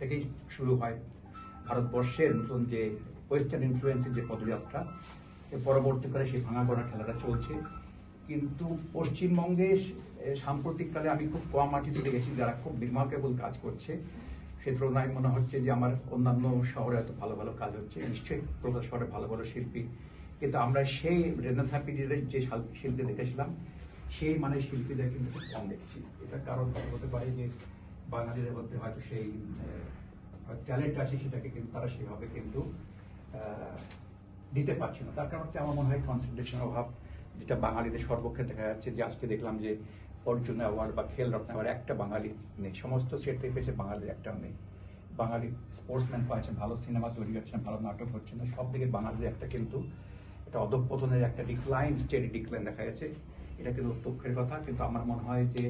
থেকেই শুরু হয় ভারতবর্ষের নতুন যে ওয়েস্টার্ন ইনফ্লুয়েন্সের যে পদযাত্রা, পরবর্তীকালে সেই ভাঙা গড়া খেলাটা চলছে। কিন্তু পশ্চিমবঙ্গে সাম্প্রতিককালে আমি খুব কম আর্টিস্ট দেখেছি যারা খুব রিমার্কেবল কাজ করছে। সে তুলনায় মনে হচ্ছে যে আমার অন্যান্য শহরে এত ভালো ভালো কাজ হচ্ছে, নিশ্চয়ই কলকাতা শহরে ভালো ভালো শিল্পী, কিন্তু আমরা সেই রেনেসাঁ পিরিয়ডের যে শিল্পী দেখেছিলাম সেই মানে শিল্পীদের কিন্তু খুব কম দেখছি। এটা কারণ হতে পারে যে বাঙালিদের মধ্যে হয়তো সেই ট্যালেন্ট আছে, সেটাকে কিন্তু তারা সেভাবে কিন্তু দিতে পারছে না। তার কারণ হচ্ছে আমার মনে হয় কনসেন্ট্রেশন অভাব, যেটা বাঙালিদের সর্বক্ষে দেখা যাচ্ছে। যে আজকে দেখলাম যে অর্জুন অ্যাওয়ার্ড বা খেল রত্ন অ্যাওয়ার্ড একটা বাঙালি নেই, সমস্ত স্টেট থেকে পেয়েছে, বাঙালির একটাও নেই। বাঙালি স্পোর্টসম্যান পাচ্ছেন, ভালো সিনেমা তৈরি হচ্ছেন, ভালো নাটক হচ্ছে না, সব দিকে বাঙালিদের একটা কিন্তু এটা অধঃপতনের একটা ডিক্লাইন, স্টেডি ডিক্লাইন দেখা যাচ্ছে। এটা কিন্তু দুঃখের কথা। কিন্তু আমার মনে হয় যে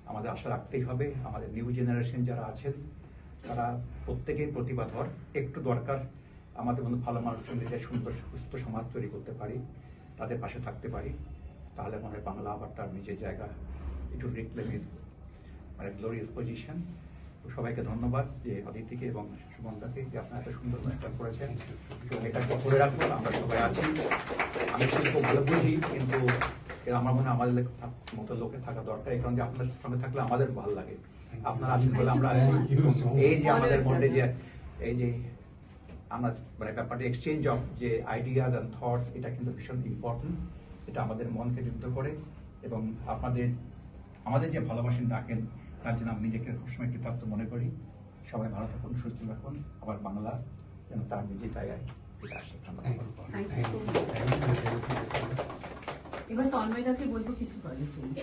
আমাদের আশা রাখতেই হবে, আমাদের নিউ জেনারেশন যারা আছেন তারা প্রত্যেকেই প্রতিভাধর। একটু দরকার আমাদের মধ্যে ভালো মানুষজন যে সুন্দর সুস্থ সমাজ তৈরি করতে পারি, তাদের পাশে থাকতে পারি, তাহলে মনে হয় বাংলা আবার তার নিজের জায়গা একটু রিক্লেম ইজ মানে গ্লোরিয়াস পজিশন। সবাইকে ধন্যবাদ যে অদিতিকে এবং সুমনদাকে যে আপনারা এত সুন্দর অনুষ্ঠান করেছেন। এটা করে রাখুন, আমরা সবাই আছি। আমি খুব ভালো বুঝি, কিন্তু আমার মনে হয় আমাদের মতো লোকের থাকা দরকার, এই কারণে আপনার সঙ্গে থাকলে আমাদের ভালো লাগে। আপনারা আছেন বলে আমরা আছি। এই যে আমাদের মধ্যে যে এই যে আমরা মানে ব্যাপারটা এক্সচেঞ্জ অফ যে আইডিয়াস অ্যান্ড থট, এটা কিন্তু ভীষণ ইম্পর্টেন্ট। এটা আমাদের মনকে যুক্ত করে এবং আমাদের যে ভালোবাসেন ডাকেন, তার জন্য আমি নিজেকে সবসময় কৃতজ্ঞ মনে করি। সবাই ভালো থাকুন, সুস্থ রাখুন, আবার বাংলা যেন তার নিজের জায়গায় ফিরে আসে। এবার তন্ময়দাকে বলবো কিছু বলার জন্য।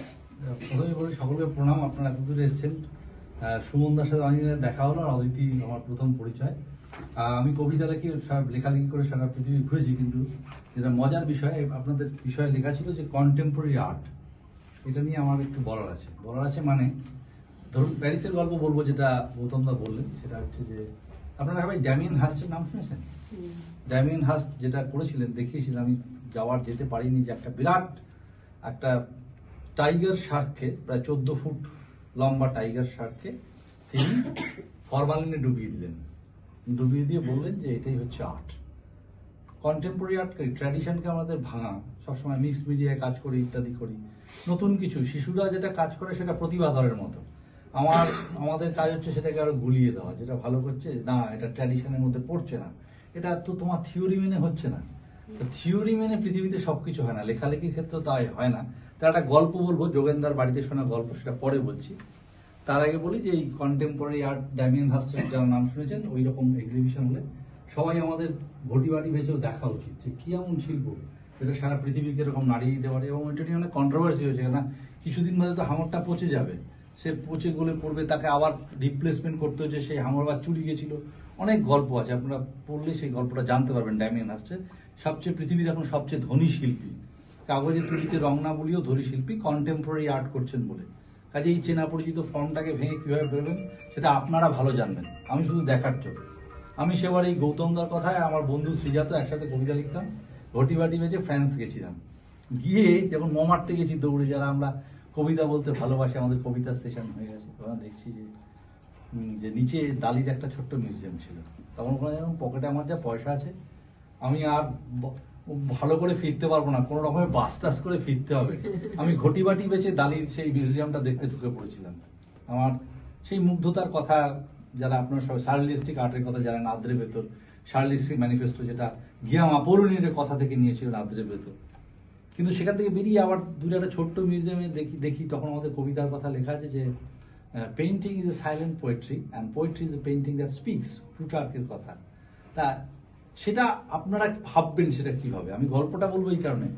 প্রথমে বলি সকলকে প্রণাম, আপনারা এত দূরে এসেছেন। সুমনদার সাথে অনেক দেখা হলো, আর অদিতি আমার প্রথম পরিচয়। আমি কবিতা লেখালেখি করে সারা পৃথিবী ঘুরেছি, কিন্তু যেটা মজার বিষয় আপনাদের বিষয়ে লেখা ছিল যে কন্টেম্পোরারি আর্ট, এটা নিয়ে আমার একটু বলার আছে। মানে ধরুন প্যারিসের গল্প বলবো, যেটা গৌতমদা বললেন, সেটা হচ্ছে যে আপনারা সবাই ড্যামিয়েন হার্স্টের নাম শুনেছেন? ড্যামিয়েন হার্স্ট যেটা করেছিলেন, দেখিয়েছিলেন, আমি যেতে পারিনি, যে একটা বিরাট একটা টাইগার শার্ককে, প্রায় 14 ফুট লম্বা টাইগার শার্ককে তিনি ফরমালিনে ডুবিয়ে দিয়ে বললেন যে এটাই হচ্ছে আর্ট। কন্টেম্পোরারি আর্ট, ট্র্যাডিশনকে আমাদের ভাঙা, সবসময় মিক্স মিডিয়ায় কাজ করি, ইত্যাদি করি। নতুন কিছু শিশুরা যেটা কাজ করে সেটা প্রতিভাধরের মতো, আমাদের কাজ হচ্ছে সেটাকে আরো গুলিয়ে দেওয়া। যেটা ভালো করছে না, এটা ট্র্যাডিশনের মধ্যে পড়ছে না, এটা তো তোমার থিওরি মেনে হচ্ছে না। থিওরি মেনে পৃথিবীতে সবকিছু হয় না, লেখালেখির ক্ষেত্রে তাই হয় না। তার একটা গল্প বলবো, যোগেন্দার বাড়িতে শোনা গল্প, সেটা পরে বলছি। তার আগে বলি যে এই কন্টেম্পোরারি আর্ট ড্যামিয়েন হার্স্টের যার নাম শুনেছেন, ওই রকম এক্সিবিশন হলে সবাই আমাদের ঘটি বাড়ি ভেবেও দেখা উচিত যে কি এমন শিল্প যেটা সারা পৃথিবীকে এরকম নাড়িয়ে দিতে পারে। এবং ওইটা নিয়ে অনেক কন্ট্রোভার্সি হয়েছে, না কিছুদিন বাদে তো হাঙরটা পচে যাবে, সে পচে গলে পড়বে, তাকে আবার রিপ্লেসমেন্ট করতে হচ্ছে, সেই হাঙর বা চুরি গেছিল। অনেক গল্প আছে, আপনারা পড়লে সেই গল্পটা জানতে পারবেন। ড্যামিয়েন হার্স্টের পৃথিবীর এখন সবচেয়ে ধনী শিল্পী, কাগজে তুলিতে রং না বলিও ধনী শিল্পী, কন্টেম্পোরারি আর্ট করছেন বলে। কাজে এই চেনা পরিচিত ফর্মটাকে ভেঙে কিভাবে বেরোবেন সেটা আপনারা ভালো জানবেন, আমি শুধু দেখার চোখে। আমি সেবার এই গৌতমদার কথায় আমার বন্ধু সৃজাত একসাথে কবিতা লিখতাম, ঘটি বাটি বেজে ফ্রান্স গেছিলাম। গিয়ে যখন মারতে গেছি দৌড়ে, যারা আমরা কবিতা বলতে ভালোবাসি, আমাদের কবিতার সেশন হয়ে গেছে, তখন দেখছি যে নিচে দালির একটা ছোট্ট মিউজিয়াম ছিল। তখন যেমন পকেটে আমার যা পয়সা আছে, আমি আর ভালো করে ফিরতে পারবো না, কোনো রকমের বাস টাস করে ফিরতে হবে। আমি ঘটি বাটি বেচে দালির সেই মিউজিয়ামটা দেখতে ঢুকে পড়েছিলাম। আমার সেই মুগ্ধতার কথা, যারা আপনার সব সার্রিয়ালিস্টিক আর্টের কথা জানেন, আদ্রে ভেতর, সার্রিয়ালিস্টিক ম্যানিফেস্টো, যেটা গিয়াম আপুরুনির কথা থেকে নিয়েছিলেন আদ্রে ভেতর। কিন্তু সেখান থেকে বেরিয়ে আবার দূরে একটা ছোট্ট মিউজিয়ামে দেখি তখন আমাদের কবিতার কথা লেখা আছে যে painting is a silent poetry and poetry is a painting that speaks, প্লুটার্কের কথা। তা সেটা আপনারা ভাববেন সেটা কিভাবে। আমি গল্পটা বলবো এই কারণে,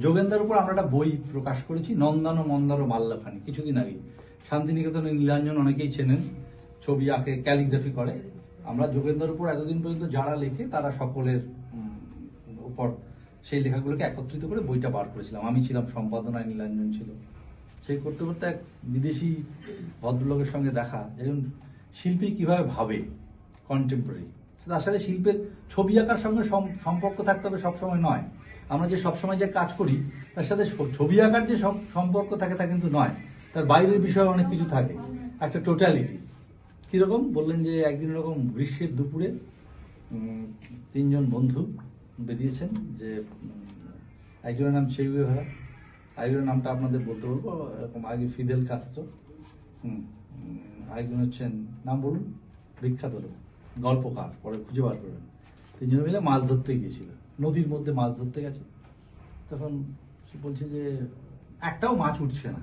যোগেন্দার উপর আমরা একটা বই প্রকাশ করেছি, নন্দানো মন্দারো মাল্লাখানি, কিছুদিন আগেই। শান্তিনিকেতনে নীলাঞ্জন অনেকেই চেনেন, ছবি আঁকে, ক্যালিগ্রাফি করে। আমরা যোগেন্দার উপর এতদিন পর্যন্ত যারা লেখে তারা সকলের উপর সেই লেখাগুলোকে একত্রিত করে বইটা বার করেছিলাম। আমি ছিলাম সম্পাদনায়, নীলাঞ্জন ছিল। সেই করতে করতে এক বিদেশি ভদ্রলোকের সঙ্গে দেখা, যেমন শিল্পী কিভাবে ভাবে কন্টেম্পোরারি, তার সাথে শিল্পের ছবি আঁকার সঙ্গে সম্পর্ক থাকতে হবে সবসময় নয়। আমরা যে সবসময় যে কাজ করি তার সাথে ছবি আঁকার যে সম্পর্ক থাকে তা কিন্তু নয়, তার বাইরের বিষয়ে অনেক কিছু থাকে, একটা টোটালিটি। কিরকম বললেন যে একদিন এরকম গ্রীষ্মের দুপুরে 3 জন বন্ধু বেরিয়েছেন, যে একজনের নাম চেগুয়ে ভেরা, আরেকজনের নামটা আপনাদের বলতে বলবো, এরকম আগে ফিদেল কাস্ত্রো, আরেকজন হচ্ছেন নাম বলুন, বিখ্যাত লোক, গল্পকার, পরে খুঁজে বার করবেন। 3 জন মিলে মাছ ধরতে গিয়েছিল, নদীর মধ্যে মাছ ধরতে গেছে। তখন সে বলছে যে একটাও মাছ উঠছে না।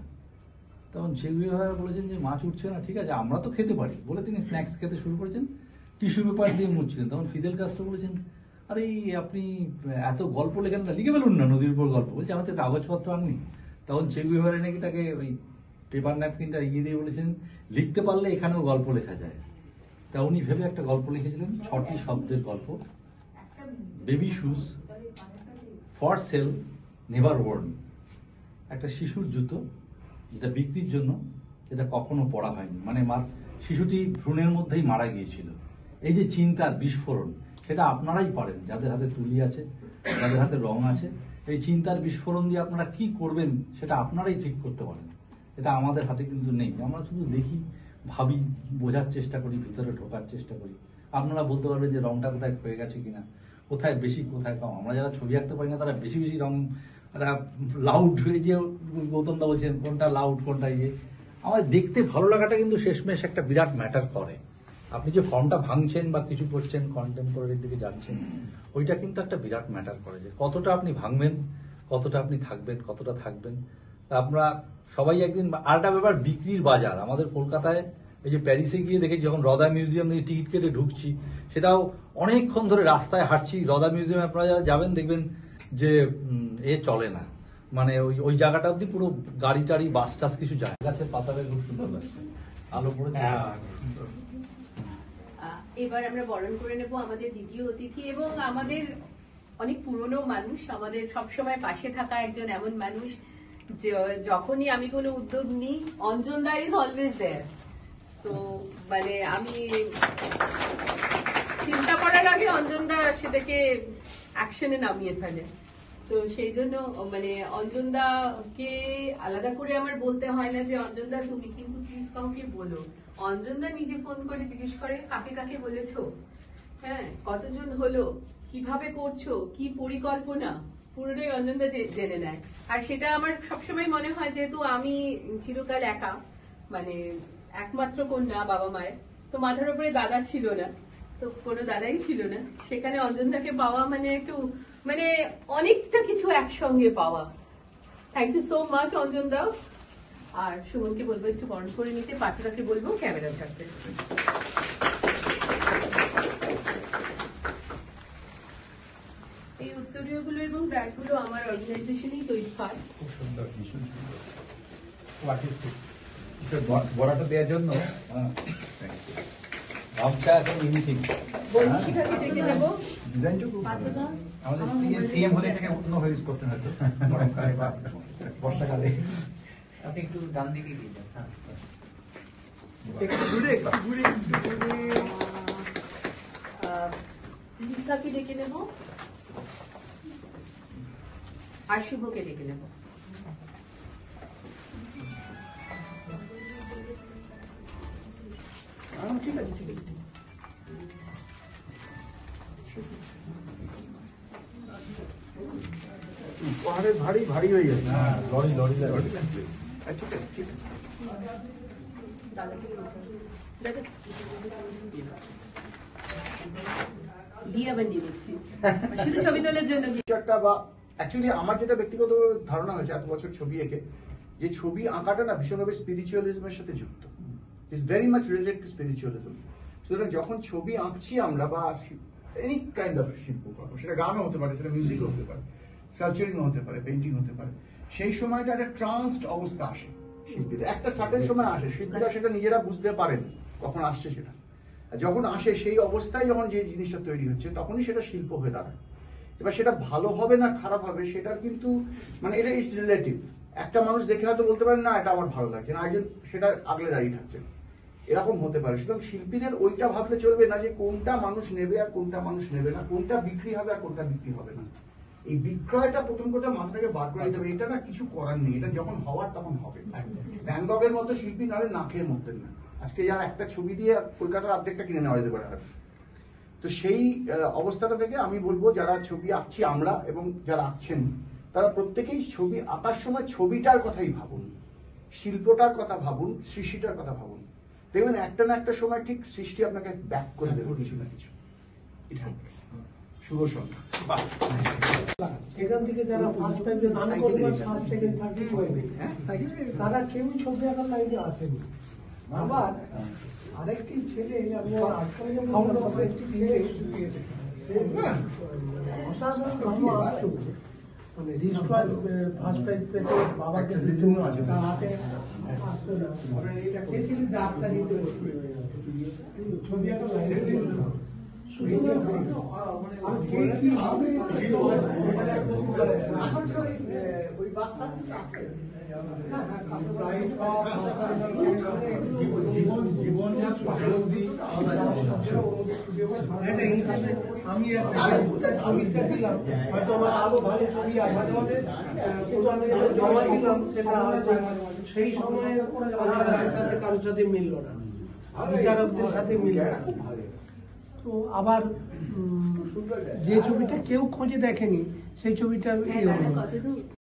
তখন চেগুয়ে ভেরা বলেছেন যে মাছ উঠছে না, ঠিক আছে আমরা তো খেতে পারি, বলে তিনি স্ন্যাক্স খেতে শুরু করেছেন, টিস্যু পেপার দিয়ে মুছছিলেন। তখন ফিদেল কাস্ত্রো বলেছেন, আরে আপনি এত গল্প লেখেন না, লিখে ফেলুন না নদীর উপর গল্প। বলছে আমাদের কাগজপত্র আননি। তখন চেগুয়ে ভেরা নাকি তাকে ওই পেপার ন্যাপকিনটা এগিয়ে দিয়ে বলেছেন, লিখতে পারলে এখানেও গল্প লেখা যায়। তা উনি ভেবে একটা গল্প লিখেছিলেন, 6টি শব্দের গল্প, baby shoes for sale never worn. একটা শিশুর জুতো যেটা বিক্রির জন্য, যেটা কখনো পড়া হয়নি, মানে শিশুটি ভ্রূণের মধ্যেই মারা গিয়েছিল। এই যে চিন্তার বিস্ফোরণ, সেটা আপনারাই পারেন, যাদের হাতে তুলি আছে, যাদের হাতে রং আছে। এই চিন্তার বিস্ফোরণ দিয়ে আপনারা কি করবেন সেটা আপনারাই ঠিক করতে পারেন। এটা আমাদের হাতে কিন্তু নেই। আমরা শুধু দেখি, ভাবি, বোঝার চেষ্টা করি, ভিতরে ঢোকার চেষ্টা করি। আপনারা বলতে পারবেন যে রংটা কোথায় ক্ষয়ে গেছে কিনা, কোথায় বেশি কোথায় কম। আমরা যারা ছবি আঁকতে পারি না তারা বেশি বেশি রং, লাউড হয়ে যে গৌতমদা বলছেন কোনটা লাউড কোনটা ইয়ে। আমার দেখতে ভালো লাগাটা কিন্তু শেষমেশ একটা বিরাট ম্যাটার করে। আপনি যে ফর্মটা ভাঙছেন বা কিছু করছেন, কন্টেম্পোরারির দিকে যাচ্ছেন, ওইটা কিন্তু একটা বিরাট ম্যাটার করে, যে কতটা আপনি ভাঙবেন, কতটা আপনি থাকবেন, কতটা থাকবেন। তা আমরা সবাই একদিন, আরেকটা ব্যাপার বিক্রির বাজার আমাদের কলকাতায়, এই যে প্যারিসে গিয়ে দেখেছি যখন রদা মিউজিয়াম থেকে টিকিট কেটে ঢুকছি, সেটাও অনেকক্ষণ ধরে রাস্তায় হাঁটছি। রদা মিউজিয়ামে আপনারা যারা যাবেন দেখবেন যে চলে না, মানে ওই জায়গাটা অব্দি পুরো গাড়ি টাড়ি বাস টাস কিছু যায়। গাছের পাতাটা খুব সুন্দর লাগছে, আলো পড়ে। এবার আমরা বরণ করে নেব আমাদের দ্বিতীয় অতিথি, এবং আমাদের অনেক পুরনো মানুষ, আমাদের সবসময় পাশে থাকা একজন এমন মানুষ, যখনই আমি কোনো উদ্যোগ নিই, অঞ্জন দা ইজ অলওয়েজ দেয়ার। তো মানে আমি চিন্তা করার আগে অঞ্জন দা সেটাকে অ্যাকশনে নামিয়ে ফেলে। তো সেই জন্য মানে অঞ্জন দাকে আলাদা করে আমার বলতে হয় না যে অঞ্জন দা তুমি কিন্তু প্লিজ কাউকে বলো। অঞ্জন দা নিজে ফোন করে জিজ্ঞেস করে কাকে কাকে বলেছো, হ্যাঁ কতজন হলো, কিভাবে করছো, কি পরিকল্পনা, পুরোটাই অঞ্জন দা জেনে নেয়। আর সেটা আমার সবসময় মনে হয়, যেহেতু আমি চিরকাল একা, মানে একমাত্র কন্যা বাবা মায়ের, তো মাথার উপরে দাদা ছিল না, তো কোনো দাদাই ছিল না, সেখানে অঞ্জনদাকে পাওয়া মানে একটু, মানে অনেকটা কিছু একসঙ্গে পাওয়া। Thank you so much Anjan da. আর সুমনকে বলবো একটু বরণ করে নিতে, পাত্রাকে বলবো ক্যামেরা ছাড়তে। এই উত্তরীয়গুলো এবং ব্যাগগুলো আমার অর্গানাইজেশনই তৈরি হয়। খুব সুন্দর, ভীষণ সুন্দর, খুব আর্টিস্টিক। বড়াটা দেওয়ার জন্য গামছা এখন ইউনিটিং বৈশিখাকে ডেকে নেবো। আমাদের সিএম হলে এটাকে অন্য হয়ে ইউজ করতে হতো গরমকালে বা বর্ষাকালে। আপনি একটু ডান দিকে গিয়ে যান। হ্যাঁ, একটু ঘুরে লিসাকে ডেকে নেবো আর শুভকে ডেকে নেবো। ঠিক আছে, ঠিক আছে। পাহাড়ে ভারী ভারী হয়ে যায়। হ্যাঁ, লরি লরি লরি লাগবে। ঠিক আছে, ঠিক আছে। শুধু ছবি তোলার জন্য একটা বা অ্যাকচুয়ালি আমার যেটা ব্যক্তিগত ধারণা হয়েছে এত বছর ছবি এঁকে, যে ছবি আঁকাটা না ভীষণভাবে স্পিরিচুয়ালিজমের সাথে যুক্ত, is very much related to spiritualism. সুতরাং যখন ছবি আঁকছি আমরা, বা এনি কাইন্ড অফ শিল্পকর্ম, সেটা গানও হতে পারে, সেটা মিউজিকও হতে পারে, স্কালচারিংও হতে পারে, পেন্টিং হতে পারে, সেই সময়টা একটা ট্রান্সড অবস্থা আসে শিল্পীদের, একটা সার্টেন সময় আসে, শিল্পীরা সেটা নিজেরা বুঝতে পারেন কখন আসছে সেটা। আর যখন আসে সেই অবস্থায় যখন যে জিনিসটা তৈরি হচ্ছে, তখনই সেটা শিল্প হয়ে দাঁড়ায়। এবার সেটা ভালো হবে না খারাপ হবে সেটা কিন্তু মানে এটা ইটস রিলেটিভ। একটা মানুষ দেখে হয়তো বলতে পারেন না এটা আমার ভালো লাগছে না, একজন সেটা আগলে দাঁড়িয়ে থাকছে, এরকম হতে পারে। সুতরাং শিল্পীদের ওইটা ভাবলে চলবে না যে কোনটা মানুষ নেবে আর কোনটা মানুষ নেবে না, কোনটা বিক্রি হবে আর কোনটা বিক্রি হবে না। এই বিক্রয়টা প্রথম কথা মাথা থেকে বার করে দিতে হবে। এটা না কিছু করার নেই, এটা যখন হওয়ার তখন হবে। ভ্যান গগের মতো শিল্পী নাহলে না খেয়ে মরতেন না, আজকে যারা একটা ছবি দিয়ে কলকাতার অর্ধেকটা কিনে নেওয়া যেতে পারে হয়তো। তো সেই অবস্থাটা থেকে আমি বলবো যারা ছবি আঁকছি আমরা এবং যারা আঁকছেন তারা প্রত্যেকেই ছবি আঁকার সময় ছবিটার কথাই ভাবুন, শিল্পটার কথা ভাবুন, সৃষ্টিটার কথা ভাবুন। দেখবেন একটা না একটা সময় ঠিক সৃষ্টি আপনাকে ব্যাক করে দেবে কিছু না কিছু। শুভ সন্ধ্যা। বাহ। এখান থেকে যারা ফার্স্ট টাইমে দান করবেন, ফার্স্ট সেকেন্ড থার্ড করবে, তারা কেউই ছবি আঁকার লাইনে আসেনি। আবার আরেকটি ছেলে আমি অসাধারণ ভালো আসতো, মানে রিস্ট্রাল ফার্স্ট টাইম পেতে বাবাকে দিতে তার হাতে আসতো না, সে ছিল ডাক্তারিতে ছবি আঁকার লাইনে আমি ছবিটা দিলাম, হয়তো আমার আরো ভালো ছবি আছে জমা দিলাম, সেটা সেই সময় সাথে কারোর সাথে মিললো না, বিচারকদের সাথে মিললো না। তো আবার যে ছবিটা কেউ খোঁজে দেখেনি সেই ছবিটা